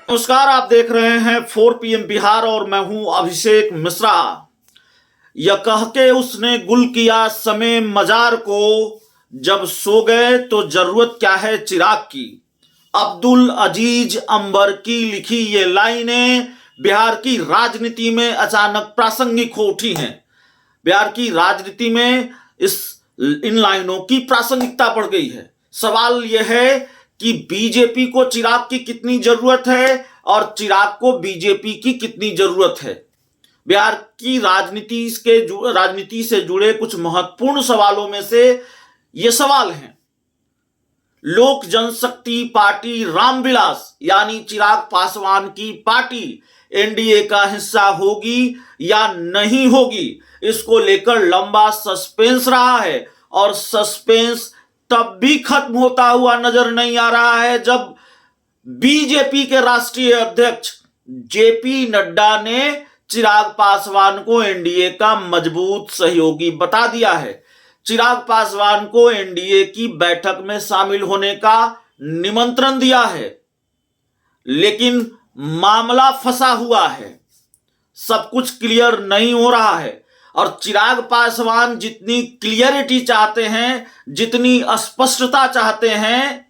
नमस्कार, आप देख रहे हैं 4 PM बिहार और मैं हूं अभिषेक मिश्रा। यह कह के उसने गुल किया समय मजार को, जब सो गए तो जरूरत क्या है चिराग की। अब्दुल अजीज अंबर की लिखी ये लाइनें बिहार की राजनीति में अचानक प्रासंगिक हो उठी हैं। बिहार की राजनीति में इन लाइनों की प्रासंगिकता बढ़ गई है। सवाल यह है कि बीजेपी को चिराग की कितनी जरूरत है और चिराग को बीजेपी की कितनी जरूरत है। बिहार की राजनीति से जुड़े कुछ महत्वपूर्ण सवालों में से ये सवाल हैं। लोक जनशक्ति पार्टी रामविलास यानी चिराग पासवान की पार्टी एनडीए का हिस्सा होगी या नहीं होगी, इसको लेकर लंबा सस्पेंस रहा है और सस्पेंस तब भी खत्म होता हुआ नजर नहीं आ रहा है जब बीजेपी के राष्ट्रीय अध्यक्ष जेपी नड्डा ने चिराग पासवान को एनडीए का मजबूत सहयोगी बता दिया है। चिराग पासवान को एनडीए की बैठक में शामिल होने का निमंत्रण दिया है, लेकिन मामला फंसा हुआ है। सब कुछ क्लियर नहीं हो रहा है और चिराग पासवान जितनी क्लियरिटी चाहते हैं, जितनी स्पष्टता चाहते हैं,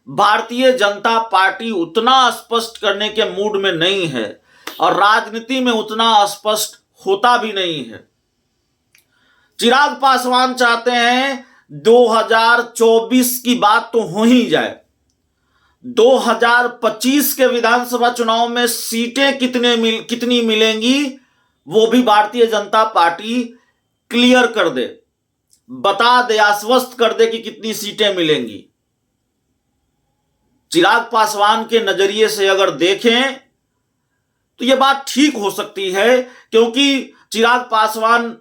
भारतीय जनता पार्टी उतना स्पष्ट करने के मूड में नहीं है और राजनीति में उतना स्पष्ट होता भी नहीं है। चिराग पासवान चाहते हैं 2024 की बात तो हो ही जाए, 2025 के विधानसभा चुनाव में सीटें कितनी मिलेंगी वो भी भारतीय जनता पार्टी क्लियर कर दे, बता दे, आश्वस्त कर दे कि कितनी सीटें मिलेंगी। चिराग पासवान के नजरिए से अगर देखें तो यह बात ठीक हो सकती है, क्योंकि चिराग पासवान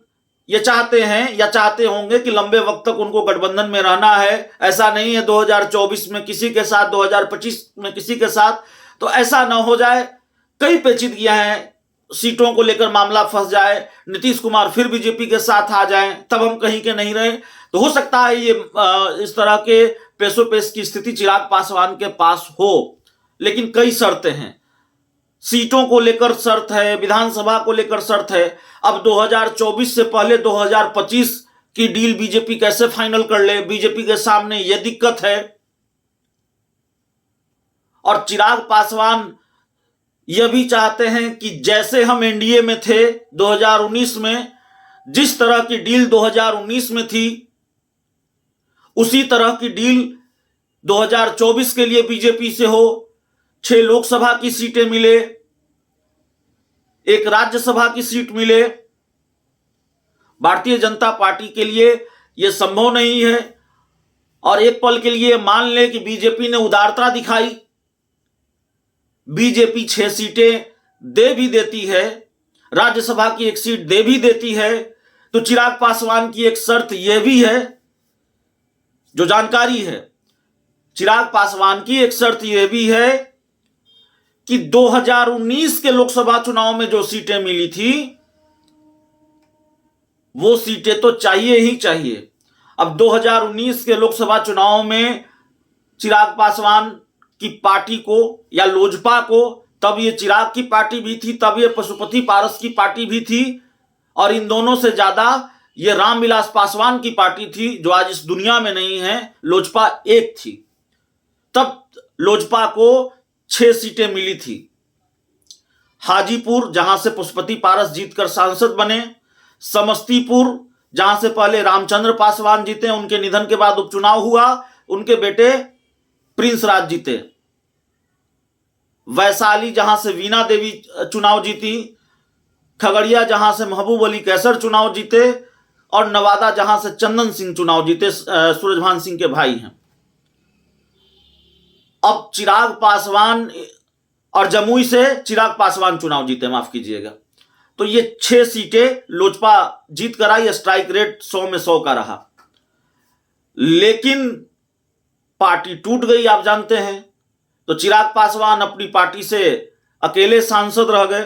ये चाहते हैं या चाहते होंगे कि लंबे वक्त तक उनको गठबंधन में रहना है। ऐसा नहीं है 2024 में किसी के साथ, 2025 में किसी के साथ, तो ऐसा ना हो जाए। कई पेचीदगियां हैं, सीटों को लेकर मामला फंस जाए, नीतीश कुमार फिर बीजेपी के साथ आ जाएं, तब हम कहीं के नहीं रहे। तो हो सकता है ये इस तरह के पेशो पेश की स्थिति चिराग पासवान के पास हो, लेकिन कई शर्तें हैं। सीटों को लेकर शर्त है, विधानसभा को लेकर शर्त है। अब 2024 से पहले 2025 की डील बीजेपी कैसे फाइनल कर ले, बीजेपी के सामने यह दिक्कत है। और चिराग पासवान यह भी चाहते हैं कि जैसे हम एनडीए में थे 2019 में, जिस तरह की डील 2019 में थी, उसी तरह की डील 2024 के लिए बीजेपी से हो। 6 लोकसभा की सीटें मिले, 1 राज्यसभा की सीट मिले। भारतीय जनता पार्टी के लिए यह संभव नहीं है। और एक पल के लिए मान ले कि बीजेपी ने उदारता दिखाई, बीजेपी 6 सीटें दे भी देती है, राज्यसभा की 1 सीट दे भी देती है, तो चिराग पासवान की एक शर्त यह भी है, जो जानकारी है, चिराग पासवान की एक शर्त यह भी है कि 2019 के लोकसभा चुनाव में जो सीटें मिली थी वो सीटें तो चाहिए ही चाहिए। अब 2019 के लोकसभा चुनाव में चिराग पासवान की पार्टी को या लोजपा को, तब ये चिराग की पार्टी भी थी, तब ये पशुपति पारस की पार्टी भी थी, और इन दोनों से ज्यादा ये रामविलास पासवान की पार्टी थी, जो आज इस दुनिया में नहीं है। लोजपा एक थी, तब लोजपा को 6 सीटें मिली थी। हाजीपुर, जहां से पशुपति पारस जीतकर सांसद बने, समस्तीपुर, जहां से पहले रामचंद्र पासवान जीते, उनके निधन के बाद उपचुनाव हुआ, उनके बेटे प्रिंस राज जीते। वैशाली, जहां से वीणा देवी चुनाव जीती, खगड़िया, जहां से महबूब अली कैसर चुनाव जीते, और नवादा, जहां से चंदन सिंह चुनाव जीते, सूरजभान सिंह के भाई हैं। अब चिराग पासवान, और जमुई से चिराग पासवान चुनाव जीते, माफ कीजिएगा। तो ये 6 सीटें लोजपा जीत कर आई, स्ट्राइक रेट 100 में 100 का रहा। लेकिन पार्टी टूट गई, आप जानते हैं। तो चिराग पासवान अपनी पार्टी से अकेले सांसद रह गए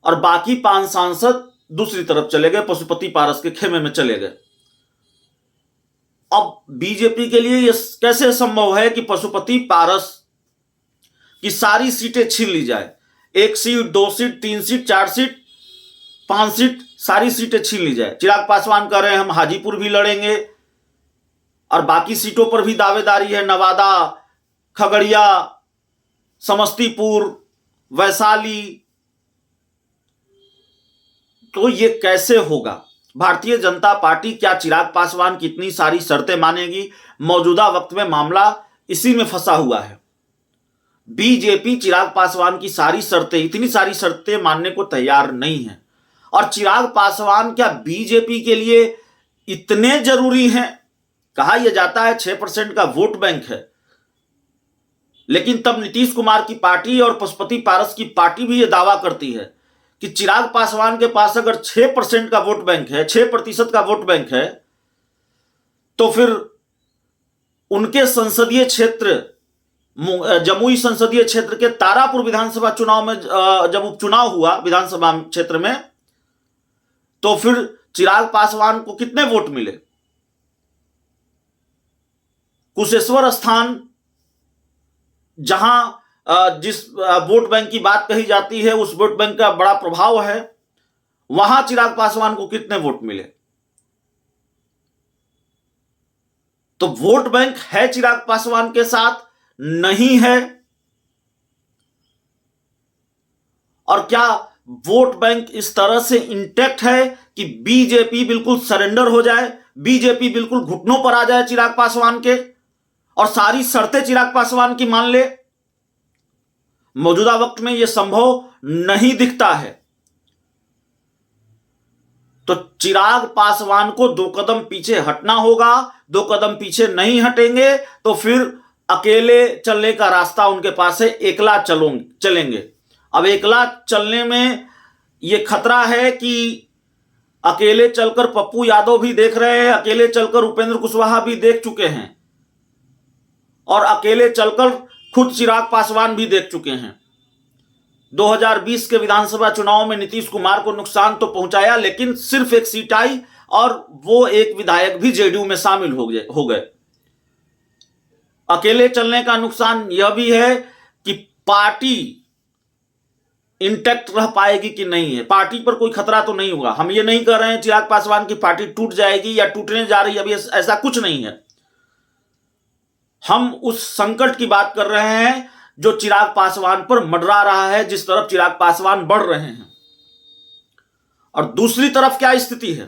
और बाकी 5 सांसद दूसरी तरफ चले गए, पशुपति पारस के खेमे में चले गए। अब बीजेपी के लिए यह कैसे संभव है कि पशुपति पारस की सारी सीटें छीन ली जाए? 1 seat, 2 seat, 3 seat, 4 seat, 5 seat, सारी सीटें छीन ली जाए। चिराग पासवान कह रहे हैं हम हाजीपुर भी लड़ेंगे और बाकी सीटों पर भी दावेदारी है, नवादा, खगड़िया, समस्तीपुर, वैशाली। तो ये कैसे होगा? भारतीय जनता पार्टी क्या चिराग पासवान की इतनी सारी शर्तें मानेगी? मौजूदा वक्त में मामला इसी में फंसा हुआ है। बीजेपी चिराग पासवान की सारी शर्तें, इतनी सारी शर्तें मानने को तैयार नहीं है। और चिराग पासवान क्या बीजेपी के लिए इतने जरूरी हैं? कहा यह जाता है 6% का वोट बैंक है, लेकिन तब नीतीश कुमार की पार्टी और पशुपति पारस की पार्टी भी यह दावा करती है कि चिराग पासवान के पास अगर 6% का वोट बैंक है, 6% का वोट बैंक है, तो फिर उनके संसदीय क्षेत्र, जमुई संसदीय क्षेत्र के तारापुर विधानसभा चुनाव में जब उपचुनाव हुआ विधानसभा क्षेत्र में, तो फिर चिराग पासवान को कितने वोट मिले? कुशेश्वर स्थान, जहां जिस वोट बैंक की बात कही जाती है, उस वोट बैंक का बड़ा प्रभाव है, वहां चिराग पासवान को कितने वोट मिले? तो वोट बैंक है चिराग पासवान के साथ, नहीं है। और क्या वोट बैंक इस तरह से इंटैक्ट है कि बीजेपी बिल्कुल सरेंडर हो जाए, बीजेपी बिल्कुल घुटनों पर आ जाए चिराग पासवान के और सारी शर्तें चिराग पासवान की मान ले? मौजूदा वक्त में यह संभव नहीं दिखता है। तो चिराग पासवान को 2 कदम पीछे हटना होगा। 2 कदम पीछे नहीं हटेंगे तो फिर अकेले चलने का रास्ता उनके पास है, एकला चलेंगे। अब एकला चलने में यह खतरा है कि अकेले चलकर पप्पू यादव भी देख रहे हैं, अकेले चलकर उपेंद्र कुशवाहा भी देख चुके हैं और अकेले चलकर खुद चिराग पासवान भी देख चुके हैं। 2020 के विधानसभा चुनाव में नीतीश कुमार को नुकसान तो पहुंचाया, लेकिन सिर्फ 1 सीट आई और वो एक विधायक भी जेडीयू में शामिल हो गए। अकेले चलने का नुकसान यह भी है कि पार्टी इंटैक्ट रह पाएगी कि नहीं है, पार्टी पर कोई खतरा तो नहीं होगा। हम ये नहीं कह रहे हैं चिराग पासवान की पार्टी टूट जाएगी या टूटने जा रही है, अभी ऐसा कुछ नहीं है। हम उस संकट की बात कर रहे हैं जो चिराग पासवान पर मंडरा रहा है, जिस तरफ चिराग पासवान बढ़ रहे हैं। और दूसरी तरफ क्या स्थिति है?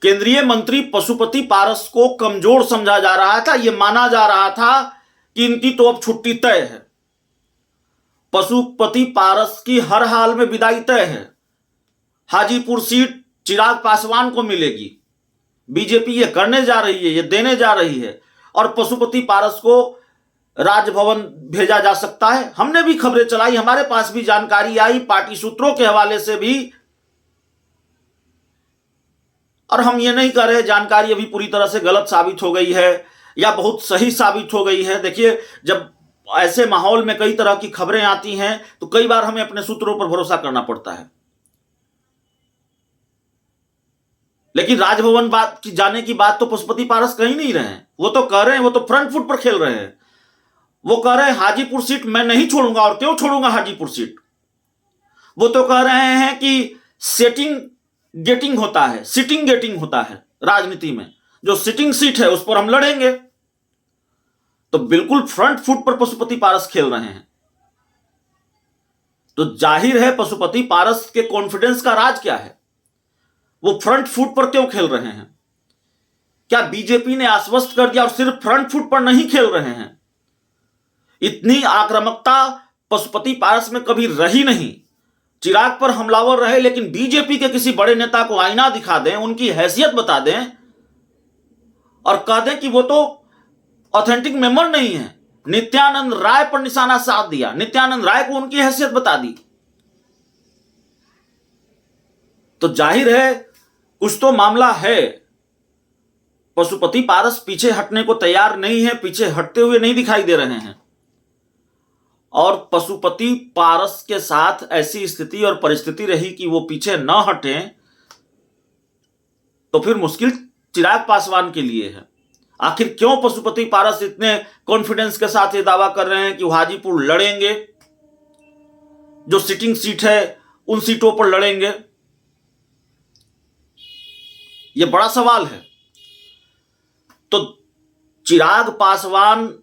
केंद्रीय मंत्री पशुपति पारस को कमजोर समझा जा रहा था। यह माना जा रहा था कि इनकी तो अब छुट्टी तय है, पशुपति पारस की हर हाल में विदाई तय है। हाजीपुर सीट चिराग पासवान को मिलेगी, बीजेपी ये करने जा रही है, ये देने जा रही है और पशुपति पारस को राजभवन भेजा जा सकता है। हमने भी खबरें चलाई, हमारे पास भी जानकारी आई पार्टी सूत्रों के हवाले से भी, और हम ये नहीं कह रहे जानकारी अभी पूरी तरह से गलत साबित हो गई है या बहुत सही साबित हो गई है। देखिए, जब ऐसे माहौल में कई तरह की खबरें आती हैं तो कई बार हमें अपने सूत्रों पर भरोसा करना पड़ता है। लेकिन राजभवन बात की जाने की बात तो पशुपति पारस कहीं नहीं रहे हैं। वो तो कह रहे हैं, वो तो फ्रंट फुट पर खेल रहे हैं। वो कह रहे हैं हाजीपुर सीट मैं नहीं छोड़ूंगा, और क्यों छोड़ूंगा हाजीपुर सीट। वो तो कह रहे हैं कि सेटिंग गेटिंग होता है, सिटिंग गेटिंग होता है राजनीति में, जो सिटिंग सीट है उस पर हम लड़ेंगे। तो बिल्कुल फ्रंट फुट पर पशुपति पारस खेल रहे हैं। तो जाहिर है पशुपति पारस के कॉन्फिडेंस का राज क्या है, वो फ्रंट फुट पर क्यों खेल रहे हैं? क्या बीजेपी ने आश्वस्त कर दिया और सिर्फ फ्रंट फुट पर नहीं खेल रहे हैं? इतनी आक्रामकता पशुपति पारस में कभी रही नहीं। चिराग पर हमलावर रहे, लेकिन बीजेपी के किसी बड़े नेता को आईना दिखा दें, उनकी हैसियत बता दें और कह दें कि वो तो ऑथेंटिक मेंबर नहीं है। नित्यानंद राय पर निशाना साध दिया, नित्यानंद राय को उनकी हैसियत बता दी। तो जाहिर है कुछ तो मामला है। पशुपति पारस पीछे हटने को तैयार नहीं है, पीछे हटते हुए नहीं दिखाई दे रहे हैं। और पशुपति पारस के साथ ऐसी स्थिति और परिस्थिति रही कि वो पीछे न हटें, तो फिर मुश्किल चिराग पासवान के लिए है। आखिर क्यों पशुपति पारस इतने कॉन्फिडेंस के साथ ये दावा कर रहे हैं कि वो हाजीपुर लड़ेंगे, जो सिटिंग सीट है उन सीटों पर लड़ेंगे? ये बड़ा सवाल है। तो चिराग पासवान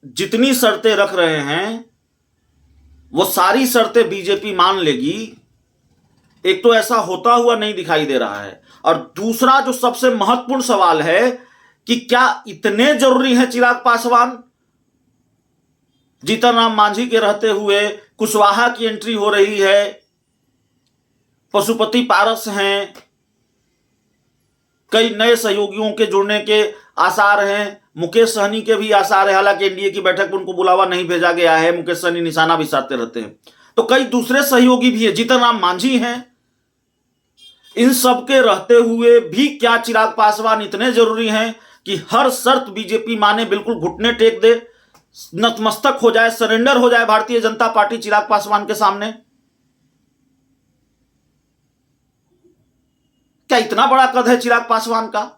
जितनी शर्तें रख रहे हैं वो सारी शर्तें बीजेपी मान लेगी, एक तो ऐसा होता हुआ नहीं दिखाई दे रहा है। और दूसरा जो सबसे महत्वपूर्ण सवाल है कि क्या इतने जरूरी हैं चिराग पासवान? जीतन राम मांझी के रहते हुए कुशवाहा की एंट्री हो रही है, पशुपति पारस हैं, कई नए सहयोगियों के जुड़ने के आसार हैं, मुकेश सहनी के भी आसार है। हालांकि एनडीए की बैठक में उनको बुलावा नहीं भेजा गया है, मुकेश सहनी निशाना भी साधते रहते हैं। तो कई दूसरे सहयोगी भी है, जीतन राम मांझी हैं। इन सब के रहते हुए भी क्या चिराग पासवान इतने जरूरी हैं कि हर शर्त बीजेपी माने, बिल्कुल घुटने टेक दे, नतमस्तक हो जाए, सरेंडर हो जाए भारतीय जनता पार्टी चिराग पासवान के सामने? क्या इतना बड़ा कद है चिराग पासवान का?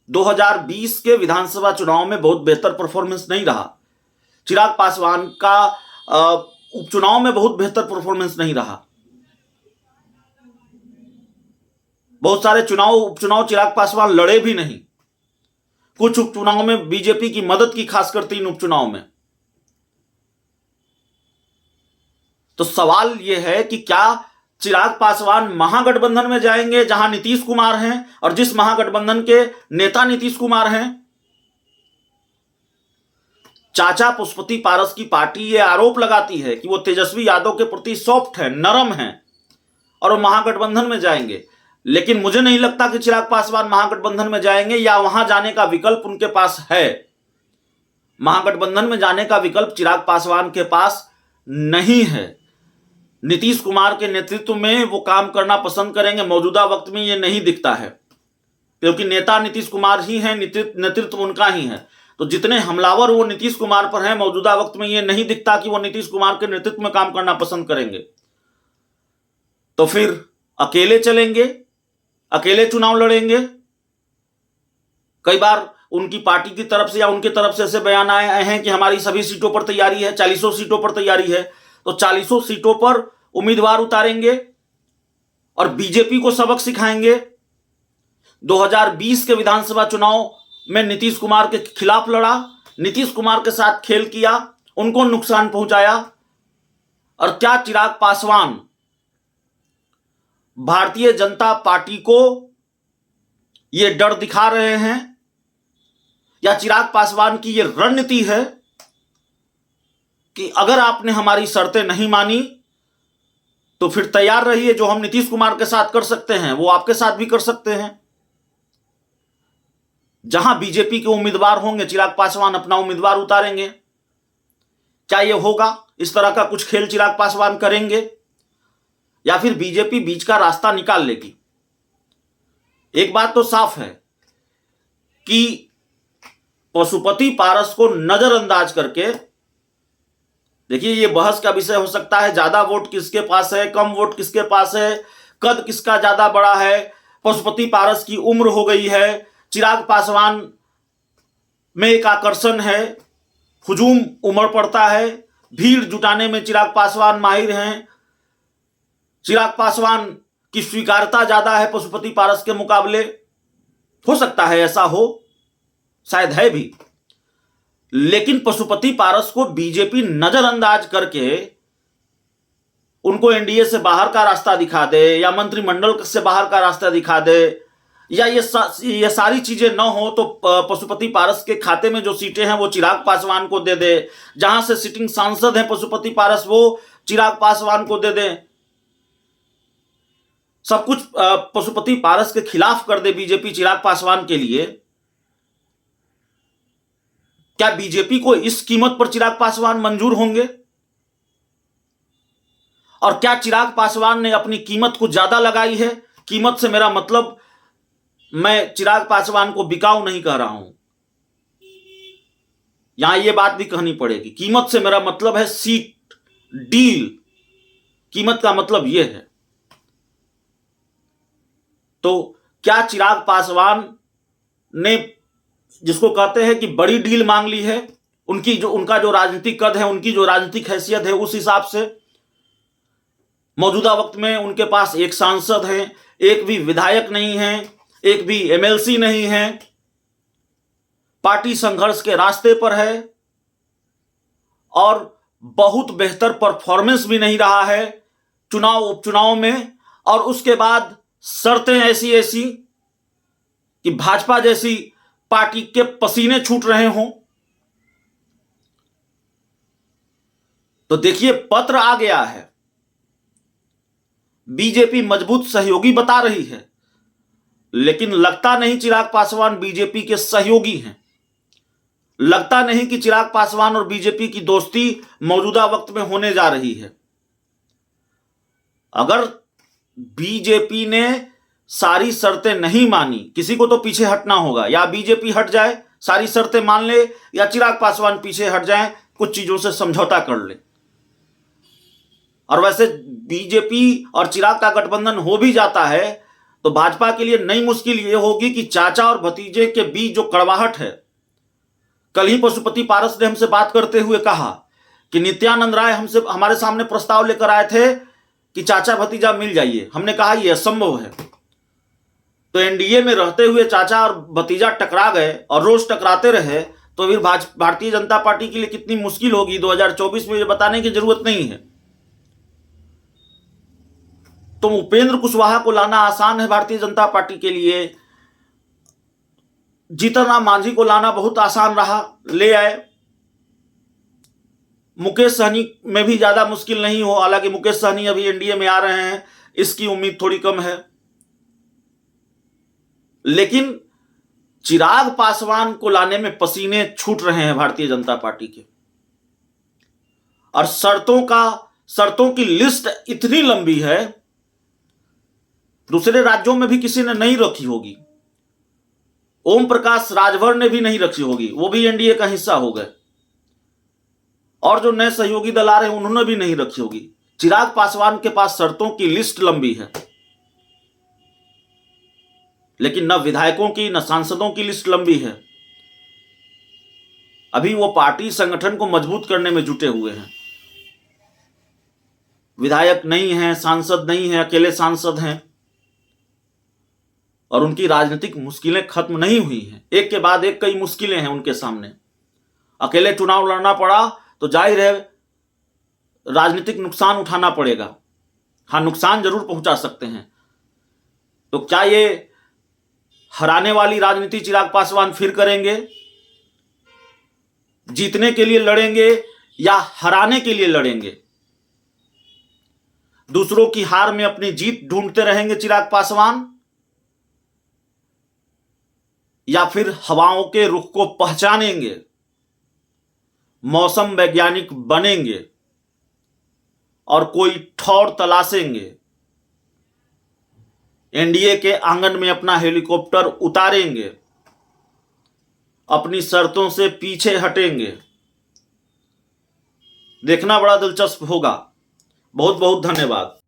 2020 के विधानसभा चुनाव में बहुत बेहतर परफॉर्मेंस नहीं रहा चिराग पासवान का, उपचुनाव में बहुत बेहतर परफॉर्मेंस नहीं रहा। बहुत सारे उपचुनाव चिराग पासवान लड़े भी नहीं। कुछ उपचुनाव में बीजेपी की मदद की, खासकर 3 उपचुनाव में। तो सवाल यह है कि क्या चिराग पासवान महागठबंधन में जाएंगे जहां नीतीश कुमार हैं, और जिस महागठबंधन के नेता नीतीश कुमार हैं? चाचा पशुपति पारस की पार्टी यह आरोप लगाती है कि वो तेजस्वी यादव के प्रति सॉफ्ट है, नरम है, और वो महागठबंधन में जाएंगे। लेकिन मुझे नहीं लगता कि चिराग पासवान महागठबंधन में जाएंगे, या वहां जाने का विकल्प उनके पास है। महागठबंधन में जाने का विकल्प चिराग पासवान के पास नहीं है। नीतीश कुमार के नेतृत्व में वो काम करना पसंद करेंगे, मौजूदा वक्त में ये नहीं दिखता है, क्योंकि नेता नीतीश कुमार ही हैं, नेतृत्व उनका ही है। तो जितने हमलावर वो नीतीश कुमार पर हैं, मौजूदा वक्त में ये नहीं दिखता कि वो नीतीश कुमार के नेतृत्व में काम करना पसंद करेंगे। तो फिर अकेले चलेंगे, अकेले चुनाव लड़ेंगे। कई बार उनकी पार्टी की तरफ से या उनकी तरफ से ऐसे बयान आए हैं कि हमारी सभी सीटों पर तैयारी है, 40 सीटों पर तैयारी है। तो 40 सीटों पर उम्मीदवार उतारेंगे और बीजेपी को सबक सिखाएंगे। 2020 के विधानसभा चुनाव में नीतीश कुमार के खिलाफ लड़ा, नीतीश कुमार के साथ खेल किया, उनको नुकसान पहुंचाया। और क्या चिराग पासवान भारतीय जनता पार्टी को यह डर दिखा रहे हैं, या चिराग पासवान की यह रणनीति है कि अगर आपने हमारी शर्तें नहीं मानी तो फिर तैयार रहिए, जो हम नीतीश कुमार के साथ कर सकते हैं वो आपके साथ भी कर सकते हैं। जहां बीजेपी के उम्मीदवार होंगे, चिराग पासवान अपना उम्मीदवार उतारेंगे। क्या यह होगा? इस तरह का कुछ खेल चिराग पासवान करेंगे, या फिर बीजेपी बीच का रास्ता निकाल लेगी? एक बात तो साफ है कि पशुपति पारस को नजरअंदाज करके, देखिए ये बहस का विषय हो सकता है, ज्यादा वोट किसके पास है, कम वोट किसके पास है, कद किसका ज्यादा बड़ा है। पशुपति पारस की उम्र हो गई है, चिराग पासवान में एक आकर्षण है, हुजूम उमड़ पड़ता है, भीड़ जुटाने में चिराग पासवान माहिर हैं। चिराग पासवान की स्वीकार्यता ज्यादा है पशुपति पारस के मुकाबले। हो सकता है ऐसा हो, शायद है भी। लेकिन पशुपति पारस को बीजेपी नजरअंदाज करके उनको एनडीए से बाहर का रास्ता दिखा दे, या मंत्रिमंडल से बाहर का रास्ता दिखा दे, या ये सारी चीजें न हो तो पशुपति पारस के खाते में जो सीटें हैं वो चिराग पासवान को दे दे। जहां से सिटिंग सांसद हैं पशुपति पारस, वो चिराग पासवान को दे दे। सब कुछ पशुपति पारस के खिलाफ कर दे बीजेपी चिराग पासवान के लिए। क्या बीजेपी को इस कीमत पर चिराग पासवान मंजूर होंगे? और क्या चिराग पासवान ने अपनी कीमत कुछ ज्यादा लगाई है? कीमत से मेरा मतलब, मैं चिराग पासवान को बिकाऊ नहीं कह रहा हूं, यहां यह बात भी कहनी पड़ेगी। कीमत से मेरा मतलब है सीट, डील। कीमत का मतलब यह है तो क्या चिराग पासवान ने, जिसको कहते हैं कि बड़ी डील मांग ली है, उनका जो राजनीतिक कद है, उनकी जो राजनीतिक हैसियत है, उस हिसाब से मौजूदा वक्त में उनके पास एक सांसद है, एक भी विधायक नहीं है, एक भी एमएलसी नहीं है, पार्टी संघर्ष के रास्ते पर है और बहुत बेहतर परफॉर्मेंस भी नहीं रहा है चुनाव उपचुनाव में। और उसके बाद शर्तें ऐसी ऐसी कि भाजपा जैसी पार्टी के पसीने छूट रहे हों। तो देखिए, पत्र आ गया है, बीजेपी मजबूत सहयोगी बता रही है, लेकिन लगता नहीं चिराग पासवान बीजेपी के सहयोगी हैं। लगता नहीं कि चिराग पासवान और बीजेपी की दोस्ती मौजूदा वक्त में होने जा रही है। अगर बीजेपी ने सारी शर्तें नहीं मानी, किसी को तो पीछे हटना होगा, या बीजेपी हट जाए, सारी शर्तें मान ले, या चिराग पासवान पीछे हट जाए, कुछ चीजों से समझौता कर ले। और वैसे बीजेपी और चिराग का गठबंधन हो भी जाता है तो भाजपा के लिए नई मुश्किल यह होगी कि चाचा और भतीजे के बीच जो कड़वाहट है। कल ही पशुपति पारस ने हमसे बात करते हुए कहा कि नित्यानंद राय हमारे सामने प्रस्ताव लेकर आए थे कि चाचा भतीजा मिल जाइए। हमने कहा यह असंभव है। तो एनडीए में रहते हुए चाचा और भतीजा टकरा गए और रोज टकराते रहे तो फिर भारतीय जनता पार्टी के लिए कितनी मुश्किल होगी 2024 में, ये बताने की जरूरत नहीं है। तो उपेंद्र कुशवाहा को लाना आसान है भारतीय जनता पार्टी के लिए, जीतन राम मांझी को लाना बहुत आसान रहा, ले आए। मुकेश सहनी में भी ज्यादा मुश्किल नहीं हो, हालांकि मुकेश सहनी अभी एनडीए में आ रहे हैं, इसकी उम्मीद थोड़ी कम है। लेकिन चिराग पासवान को लाने में पसीने छूट रहे हैं भारतीय जनता पार्टी के। और शर्तों की लिस्ट इतनी लंबी है, दूसरे राज्यों में भी किसी ने नहीं रखी होगी। ओम प्रकाश राजभर ने भी नहीं रखी होगी, वो भी एनडीए का हिस्सा हो गए। और जो नए सहयोगी दल आ रहे हैं उन्होंने भी नहीं रखी होगी। चिराग पासवान के पास शर्तों की लिस्ट लंबी है, लेकिन न विधायकों की न सांसदों की लिस्ट लंबी है। अभी वो पार्टी संगठन को मजबूत करने में जुटे हुए हैं। विधायक नहीं है, सांसद नहीं है, अकेले सांसद हैं और उनकी राजनीतिक मुश्किलें खत्म नहीं हुई हैं। एक के बाद एक कई मुश्किलें हैं उनके सामने। अकेले चुनाव लड़ना पड़ा तो जाहिर है राजनीतिक नुकसान उठाना पड़ेगा। हाँ, नुकसान जरूर पहुंचा सकते हैं। तो क्या ये हराने वाली राजनीति चिराग पासवान फिर करेंगे? जीतने के लिए लड़ेंगे या हराने के लिए लड़ेंगे? दूसरों की हार में अपनी जीत ढूंढते रहेंगे चिराग पासवान, या फिर हवाओं के रुख को पहचानेंगे, मौसम वैज्ञानिक बनेंगे और कोई ठौर तलाशेंगे, एनडीए के आंगन में अपना हेलीकॉप्टर उतारेंगे, अपनी शर्तों से पीछे हटेंगे? देखना बड़ा दिलचस्प होगा। बहुत बहुत धन्यवाद।